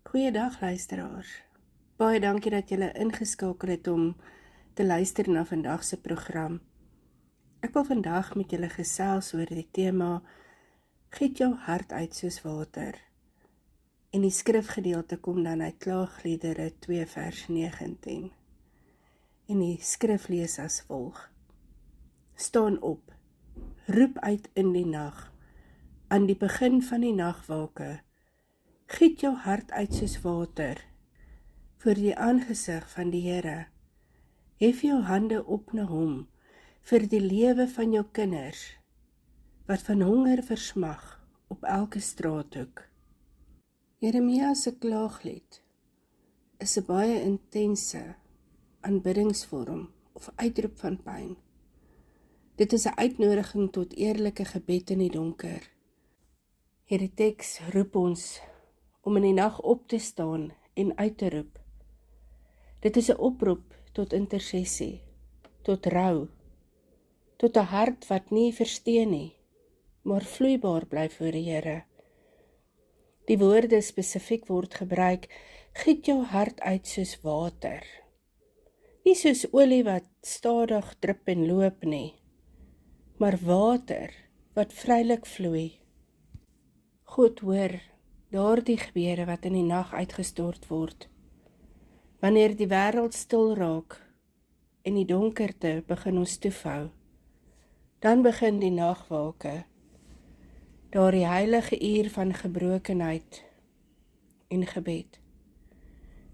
Goeiedag luisteraars. Baie dankie dat julle ingeskakel het om te luister na vandag se program. Ek wil vandag met julle gesels oor die tema Giet jou hart uit soos water. En die skrifgedeelte kom dan uit Klaagliedere 2 vers 19. En die skrif lees as volg: Staan op, roep uit in die nag, aan die begin van die nagwake. Giet jou hart uit soos water, voor die aangesig van die Here. Hef jou hande op na hom, vir die lewe van jou kinders, wat van honger versmag op elke straathoek. Jeremia se klaaglied is 'n baie intense aanbiddingsvorm of uitroep van pyn. Dit is 'n uitnodiging tot eerlike gebed in die donker. Hierdie teks roep ons om in die nag op te staan en uit te roep. Dit is 'n oproep tot intersessie, tot rou, tot 'n hart wat nie versteen nie, maar vloeibaar bly voor die Here. Die woorde spesifiek word gebruik: giet jou hart uit soos water. Nie soos olie wat stadig drup en loop nie, maar water wat vrylik vloei. God hoor daardie gebede wat in die nag uitgestort word. Wanneer die wêreld stil raak en die donkerte begin ons toefhou, dan begin die nagwake, daardie heilige uur van gebrokenheid en gebed.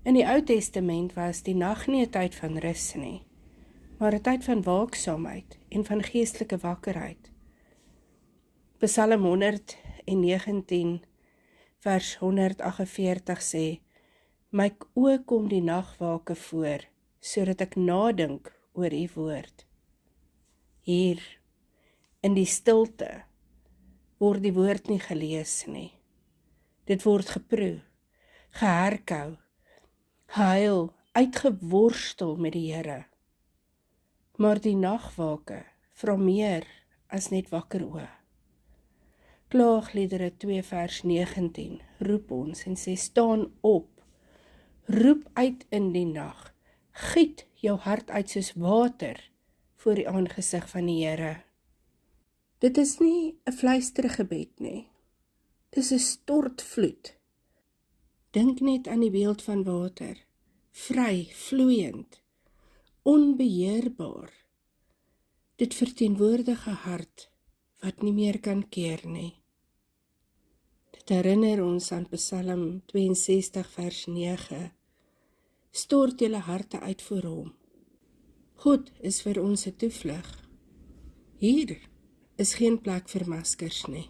In die Ou Testament was die nag nie 'n tyd van rus nie, maar 'n tyd van waaksaamheid en van geestelike wakkerheid. Psalm 119 vers 148 sê: My oë kom die nagwake voor, sodat ek nadink oor u woord. Hier, in die stilte, word die woord nie gelees nie. Dit word geproe, geherkou, gehuil, uitgeworstel met die Here. Maar die nagwake vra meer as net wakker oë. Klaagliedere 2 vers 19 roep ons en sê: Staan op, roep uit in die nag, giet jou hart uit soos water voor die aangesig van die Here. Dit is nie 'n fluistergebed nie, dis 'n stortvloed. Dink net aan die beeld van water, vry, vloeiend, onbeheerbaar. Dit verteenwoordig 'n hart wat nie meer kan keer nie. Dit herinner ons aan Psalm 62 vers 9. Stort julle harte uit voor hom. God is vir ons 'n toevlug. Hier is geen plek vir maskers nie.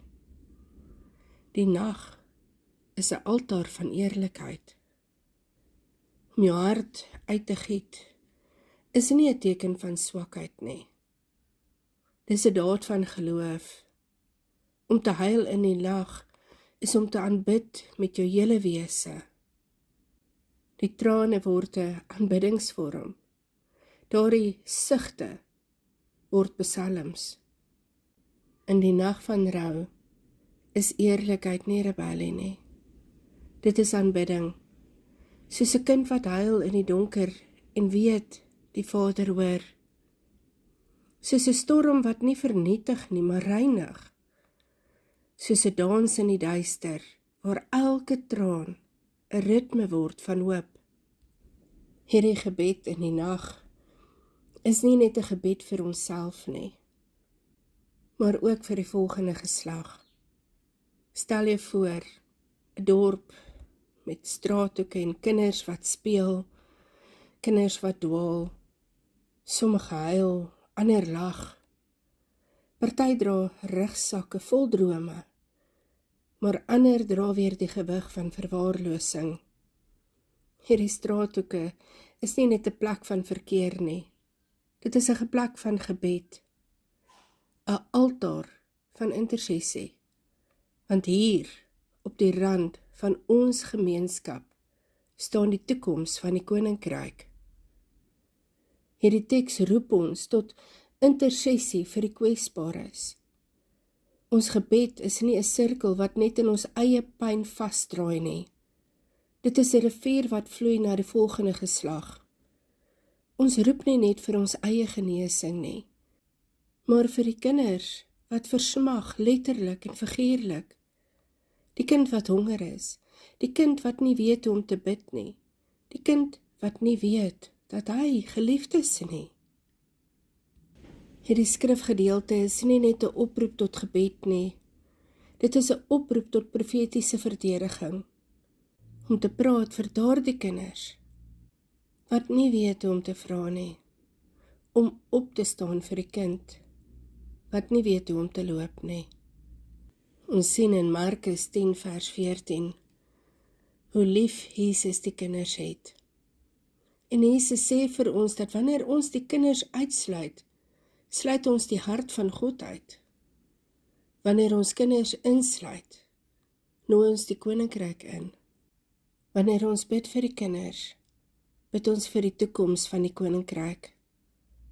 Die nag is 'n altaar van eerlikheid. Om jou hart uit te giet is nie 'n teken van swakheid nie. Dis 'n daad van geloof. Om te huil in die nag is om te aanbid met jou hele wese. Die trane word 'n aanbiddingsvorm. Daardie sugte word psalms. In die nag van rou is eerlikheid nie rebellie nie. Dit is aanbidding. Soos 'n kind wat huil in die donker en weet die Vader hoor. Soos 'n storm wat nie vernietig nie, maar reinig. Soos 'n dans in die duister, waar elke traan 'n ritme word van hoop. Hierdie gebed in die nag is nie net 'n gebed vir onsself nie, maar ook vir die volgende geslag. Stel jou voor, 'n dorp met straathoeke en kinders wat speel, kinders wat dwaal, sommige huil, ander lag. Party dra rugsakke vol drome, maar ander dra weer die gewig van verwaarlosing. Hierdie straathoeke is nie net 'n plek van verkeer nie. Dit is 'n plek van gebed, 'n altaar van intersessie. Want hier, op die rand van ons gemeenskap, staan die toekoms van die koninkryk. Hierdie teks roep ons tot intersessie vir die kwesbares. Ons gebed is nie 'n sirkel wat net in ons eie pyn vasdraai nie, Dit is 'n rivier wat vloei na die volgende geslag. Ons roep nie net vir ons eie genesing nie, maar vir die kinders wat versmag, letterlik en figuurlik. Die kind wat honger is, die kind wat nie weet hoe om te bid nie, die kind wat nie weet dat hy geliefd is nie. Hierdie skrifgedeelte is nie net 'n oproep tot gebed nie, dit is 'n oproep tot profetiese verdediging, om te praat vir daardie kinders, wat nie weet hoe om te vra nie, om op te staan vir die kind, wat nie weet hoe om te loop nie. Ons sien in Markus 10 vers 14, hoe lief Jesus die kinders het. En Jesus sê vir ons dat wanneer ons die kinders uitsluit, sluit ons die hart van God uit. Wanneer ons kinders insluit, nooi ons die koninkryk in. Wanneer ons bid vir die kinders, bid ons vir die toekoms van die koninkryk.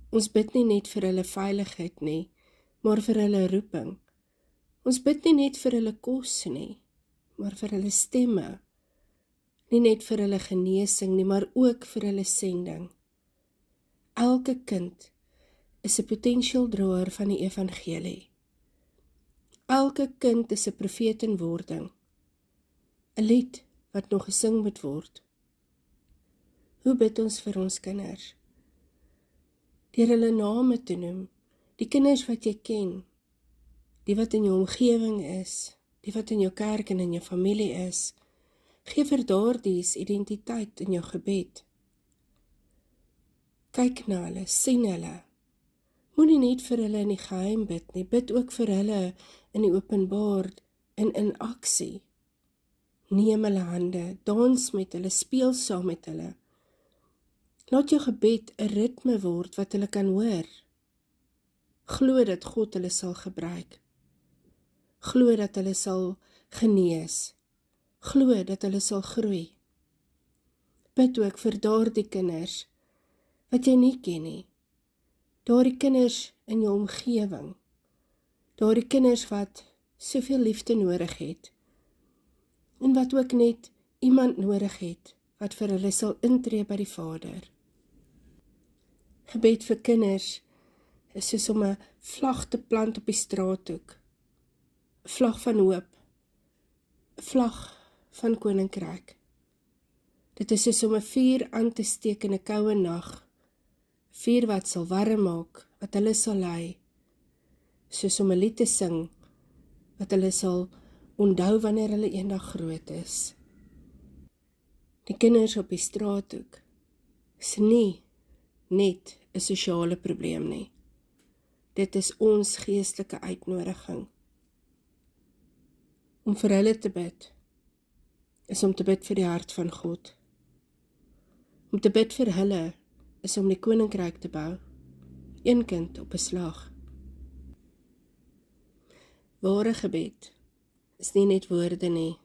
Ons bid nie net vir hulle veiligheid nie, maar vir hulle roeping. Ons bid nie net vir hulle kos nie, maar vir hulle stemme. Nie net vir hulle genesing nie, maar ook vir hulle sending. Elke kind is 'n potentiaaldraer van die evangelie. Elke kind is 'n profeet in wording. 'n lied wat nog gesing moet word. Hoe bid ons vir ons kinders? Deur hulle name te noem, die kinders wat jy ken, die wat in jou omgewing is, die wat in jou kerk en in jou familie is. Gee vir daardie identiteit in jou gebed. Kyk na hulle, sien hulle. Moenie net vir hulle in die geheim bid nie, bid ook vir hulle in die openbaar en in aksie. Neem hulle hande, dans met hulle, speel saam met hulle. Laat jou gebed 'n ritme word wat hulle kan hoor. Glo dat God hulle sal gebruik. Glo dat hulle sal genees. Glo dat hulle sal groei. Bid ook vir daardie kinders wat jy nie ken nie. Daardie kinders in jou omgewing. Daardie kinders wat soveel liefde nodig het. En wat ook net iemand nodig het wat vir hulle sal intree by die Vader. Gebed vir kinders is soos om 'n vlag te plant op die straathoek. 'n Vlag van hoop. 'n Vlag van koninkryk. Dit is soos om 'n vuur aan te steek in 'n koue nag. 'n Vuur wat sal warm maak, wat hulle sal lei. Soos om 'n lied te sing, wat hulle sal onthou wanneer hulle eendag groot is. Die kinders op die straathoek is nie net 'n sosiale probleem nie. Dit is ons geestelike uitnodiging. Om vir hulle te bid, is om te bid vir die hart van God. Om te bid vir hulle, is om die koninkryk te bou. Een kind op 'n slag. Ware gebed is nie net woorde nie,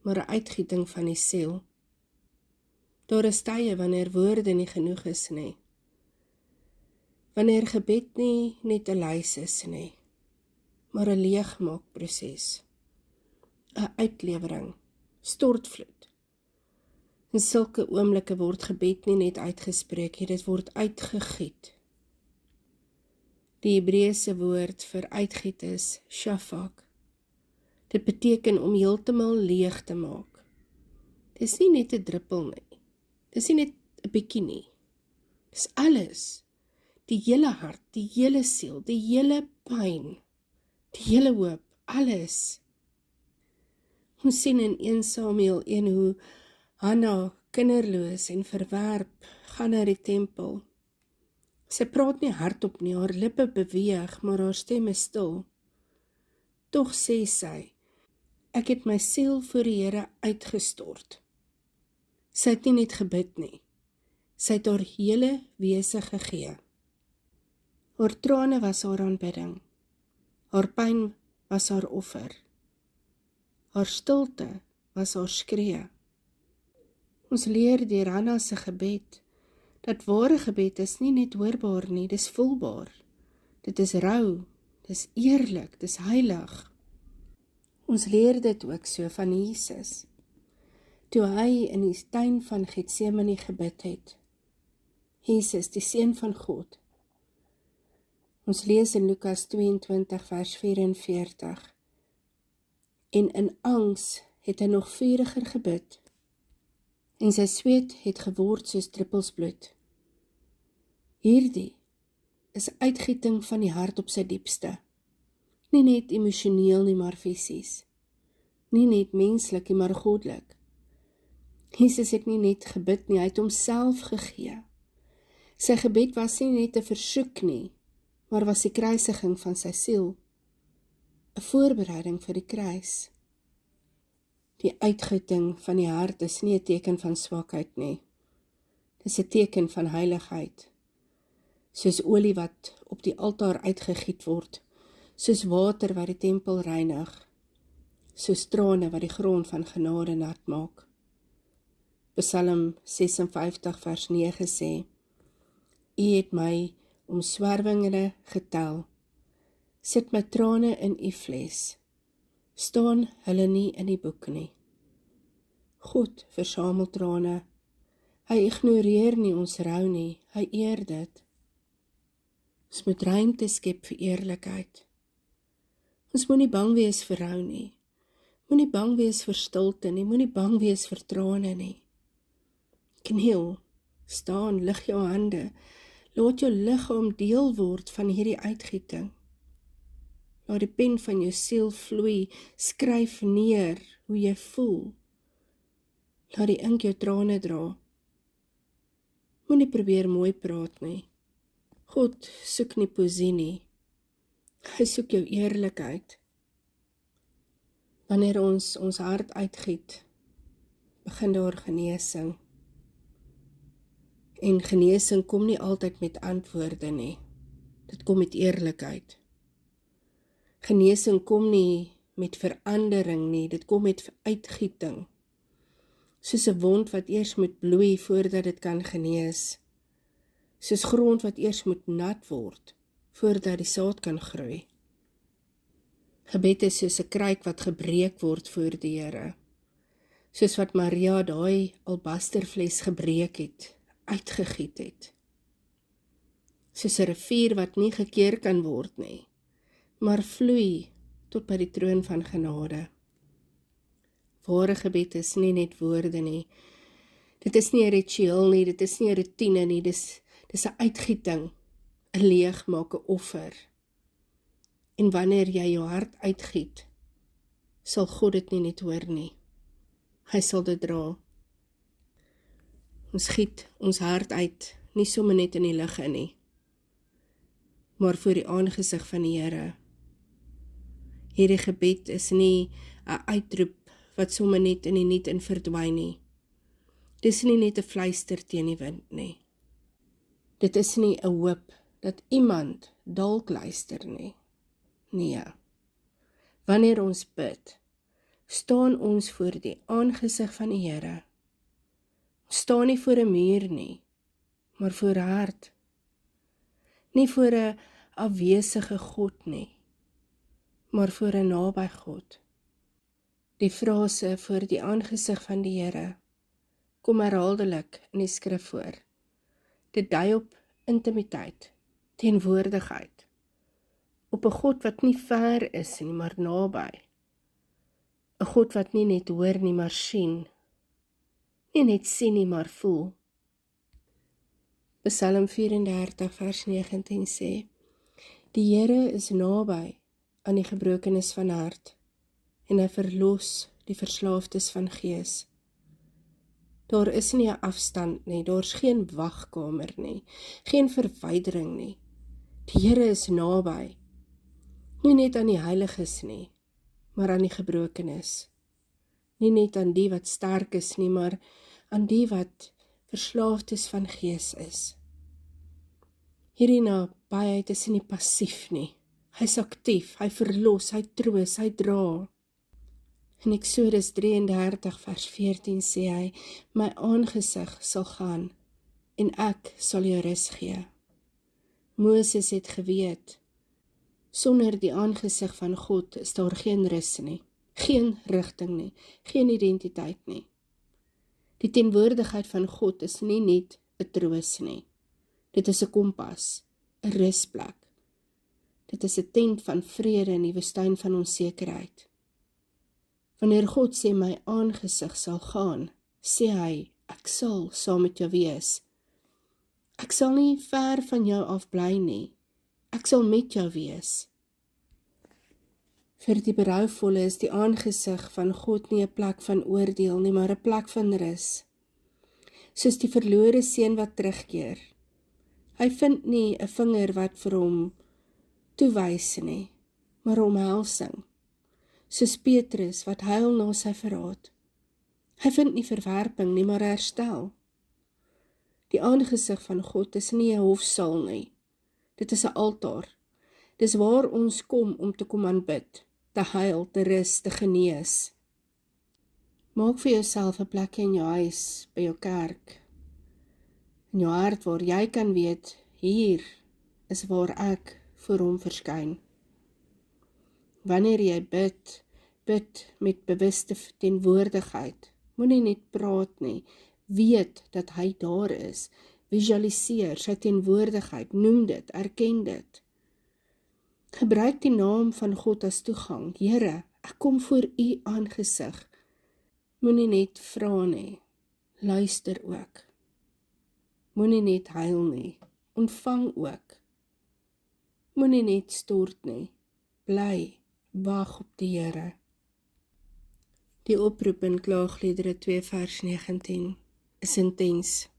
maar 'n uitgieting van die siel. Daar is tye wanneer woorde nie genoeg is nie. Wanneer gebed nie net 'n lys is nie, maar 'n leegmaakproses. 'n Uitlewering, stortvloed. In sulke oomblikke word gebed nie net uitgespreek, dit word uitgegiet. Die Hebreëse woord vir uitgiet is shafak. Dit beteken om heeltemal leeg te maak. Dis nie net 'n druppel nie. Dis nie net 'n bietjie nie. Dis alles. Die hele hart, die hele siel, die hele pyn, die hele hoop, alles. Ons sien in 1 Samuel 1 hoe Hanna, kinderloos en verwerp, gaan na die tempel. Sy praat nie hardop nie, haar lippe beweeg, maar haar stem is stil. Tog sê sy, ek het my siel voor die Here uitgestort. Sy het nie net gebid nie, sy het haar hele wese gegee. Haar trane was haar aanbidding, haar pyn was haar offer, haar stilte was haar skree. Ons leer deur Hanna se gebed, dat ware gebed is nie net hoorbaar nie, dis voelbaar. Dit is rou, dis eerlik, dis heilig. Ons leer dit ook so van Jesus. toe hy in die tuin van Getsemane gebid het. Jesus, die Seun van God. Ons lees in Lukas 22 vers 44. En in angs het hy nog vuriger gebid, en sy sweet het geword soos druppels bloed. Hierdie is uitgieting van die hart op sy diepste. Nie net emosioneel nie, maar fisies. Nie net menslik nie, maar goddelik. Jesus het nie net gebid nie, hy het homself gegee. Sy gebed was nie net 'n versoek nie, maar was die kruisiging van sy siel. 'n Voorbereiding vir die kruis. Die uitgiting van die hart is nie 'n teken van swakheid nie. Dis 'n teken van heiligheid. Soos olie wat op die altaar uitgegiet word, soos water wat die tempel reinig, soos trane wat die grond van genade nat maak. Psalm 56 vers 9 sê, U het my om swerwinge getel, sit my trane in U vles, staan hulle nie in die boek nie. God versamel trane, hy ignoreer nie ons rou nie, hy eer dit. Ons moet ruimte skep vir eerlikheid. Ons moenie bang wees vir rou nie, moenie bang wees vir stilte nie, moenie bang wees vir trane nie. Kniel, staan, lig jou hande, laat jou liggaam deel word van hierdie uitgieting. Laat die pen van jou siel vloei, skryf neer hoe jy voel. Laat die ink jou trane dra. Moenie probeer mooi praat nie. God soek nie poesie nie. Hy soek jou eerlikheid. Wanneer ons hart uitgiet, begin daar genesing. En genesing kom nie altyd met antwoorde nie. Dit kom met eerlikheid. Genesing kom nie met verandering nie, dit kom met uitgieting. Soos 'n wond wat eers moet bloei voordat dit kan genees. Soos grond wat eers moet nat word voordat die saad kan groei. Gebed is soos 'n kruik wat gebreek word voor die Here. Soos wat Maria daai albasterfles gebreek het, uitgegiet het. Soos 'n rivier wat nie gekeer kan word nie, maar vloei tot by die troon van genade. Ware gebed is nie net woorde nie. Dit is nie 'n ritueel nie, dit is nie 'n routine nie, dis 'n uitgieting, 'n leegmaak, 'n offer. En wanneer jy jou hart uitgiet, sal God dit nie net hoor nie. Hy sal dit dra. Ons giet ons hart uit, nie sommer net in die lug in nie, maar voor die aangesig van die Here. Hierdie gebed is nie 'n uitroep wat sommer net in die niet in verdwyn nie. Dis nie net 'n fluister teen die wind nie. Dit is nie 'n hoop dat iemand dalk luister nie. Nee. Wanneer ons bid, staan ons voor die aangesig van die Here. Ons staan nie voor 'n muur nie, maar voor 'n hart. Nie voor 'n afwesige God nie, maar voor 'n naby God. Die frase voor die aangesig van die Here kom herhaaldelik in die skrif voor. Dit dui op intimiteit, teenwoordigheid, op 'n God wat nie ver is nie, maar naby. 'n God wat nie net hoor nie, maar sien. Nie net sien nie, maar voel. Psalm 34 vers 19 sê, Die Here is naby aan die gebrokenes van hart, en hy verlos die verslaafdes van gees. Daar is nie 'n afstand nie, daar's geen wagkamer nie, geen verwydering nie. Die Here is naby, nie net aan die heiliges nie, maar aan die gebrokenes. Nie net aan die wat sterk is nie, maar aan die wat verslaafdes van gees is. Hierdie nabyheid is nie passief nie. Hy's aktief, hy verlos, hy troos, hy dra. In Eksodus 33 vers 14 sê hy, My aangesig sal gaan, en ek sal jou rus gee. Moses het geweet, sonder die aangesig van God is daar geen rus nie, geen rigting nie, geen identiteit nie. Die teenwoordigheid van God is nie net 'n troos nie. Dit is 'n kompas, 'n rusplek. Dit is 'n tent van vrede in die woestyn van onsekerheid. Wanneer God sê my aangesig sal gaan, sê hy, ek sal saam met jou wees. Ek sal nie ver van jou af bly nie. Ek sal met jou wees. Vir die berouvolle is die aangesig van God nie 'n plek van oordeel nie, maar 'n plek van rus. Soos die verlore seun wat terugkeer. Hy vind nie 'n vinger wat vir hom toewys nie, maar 'n omhelsing. Soos Petrus wat huil na sy verraad. Hy vind nie verwerping nie, maar herstel. Die aangesig van God is nie 'n hofsaal nie. Dit is 'n altaar. Dis waar ons kom om te kom aanbid, te huil, te rus, te genees. Maak vir jouself 'n plek in jou huis, by jou kerk, in jou hart waar jy kan weet, hier is waar ek voor hom verskyn. Wanneer jy bid met bewuste teenwoordigheid, moenie net praat nie, weet dat hy daar is, visualiseer sy teenwoordigheid, noem dit, erken dit. Gebruik die naam van God as toegang. Here, ek kom voor u aangesig. Moenie net vra nie, luister ook. Moenie net huil nie, ontvang ook. Moenie net stort nie, bly, wag op die Here. Die oproep in Klaagliedere 2 vers 19 is intens.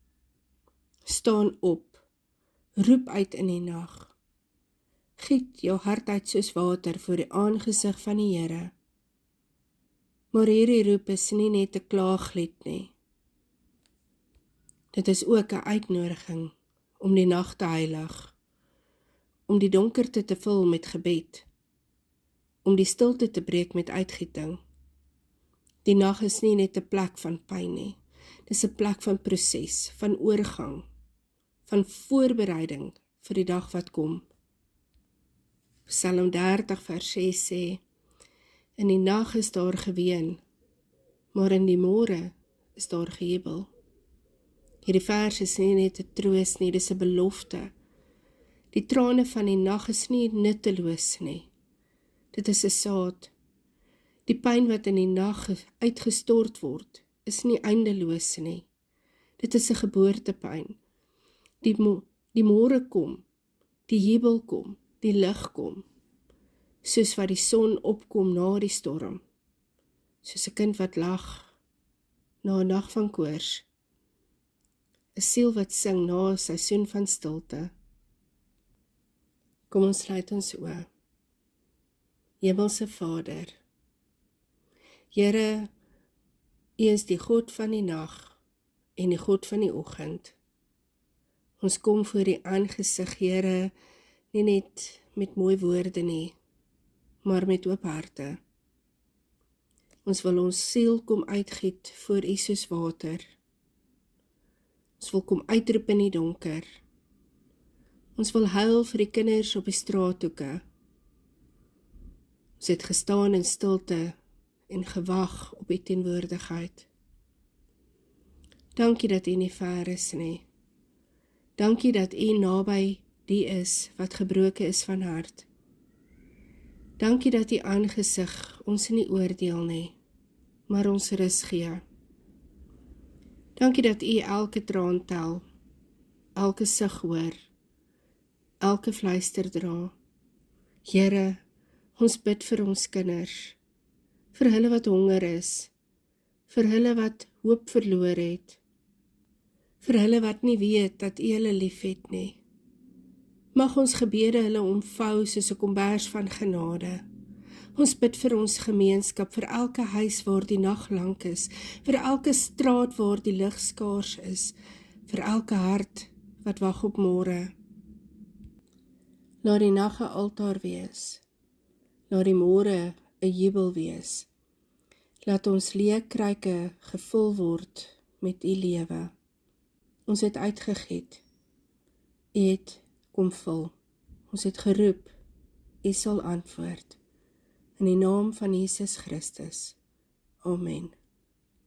Staan op, roep uit in die nag. Giet jou hart uit soos water voor die aangesig van die Here. Maar hierdie roep is nie net 'n klaaglied nie. Dit is ook 'n uitnodiging om die nag te heilig, om die donkerte te vul met gebed, om die stilte te breek met uitgieting. Die nag is nie net 'n plek van pyn nie, dis 'n plek van proses, van oorgang, van voorbereiding vir die dag wat kom. Psalm 30 vers 6 sê, in die nag is daar geween, maar in die môre is daar gejubel. Hierdie vers is nie net 'n troos nie, dis 'n belofte. Die trane van die nag is nie nutteloos nie. Dit is 'n saad. Die pyn wat in die nag uitgestort word, is nie eindeloos nie. Dit is 'n geboortepyn. Die môre kom, die jubel kom, die lig kom, soos wat die son opkom na die storm, soos 'n kind wat lag na 'n nag van koors, 'n siel wat sing na 'n seisoen van stilte. Kom ons sluit ons oë. Hemelse Vader, Here, U is die God van die nag en die God van die oggend. Ons kom voor die aangesig, Here, nie net met mooi woorde nie, maar met oop harte. Ons wil ons siel kom uitgiet voor U soos water. Ons wil kom uitroep in die donker. Ons wil huil vir die kinders op die straathoeke. Ons het gestaan in stilte en gewag op U teenwoordigheid. Dankie dat U nie ver is nie. Dankie dat U naby die is wat gebroken is van hart. Dankie dat U aangesig ons nie oordeel nie, maar ons rus gee. Dankie dat U elke traan tel, elke sug hoor, elke fluister dra. Here, ons bid vir ons kinders, vir hulle wat honger is, vir hulle wat hoop verloor het, vir hulle wat nie weet dat U hulle lief het nie. Mag ons gebede hulle omvou soos 'n kombers van genade. Ons bid vir ons gemeenskap, vir elke huis waar die nag lank is, vir elke straat waar die lig skaars is, vir elke hart wat wag op môre. Laat die nag 'n altaar wees, laat die môre 'n jubel wees. Laat ons leë kruike gevul word met U lewe. Ons het uitgegiet, U het kom vul. Ons het geroep, U sal antwoord. In die naam van Jesus Christus. Amen.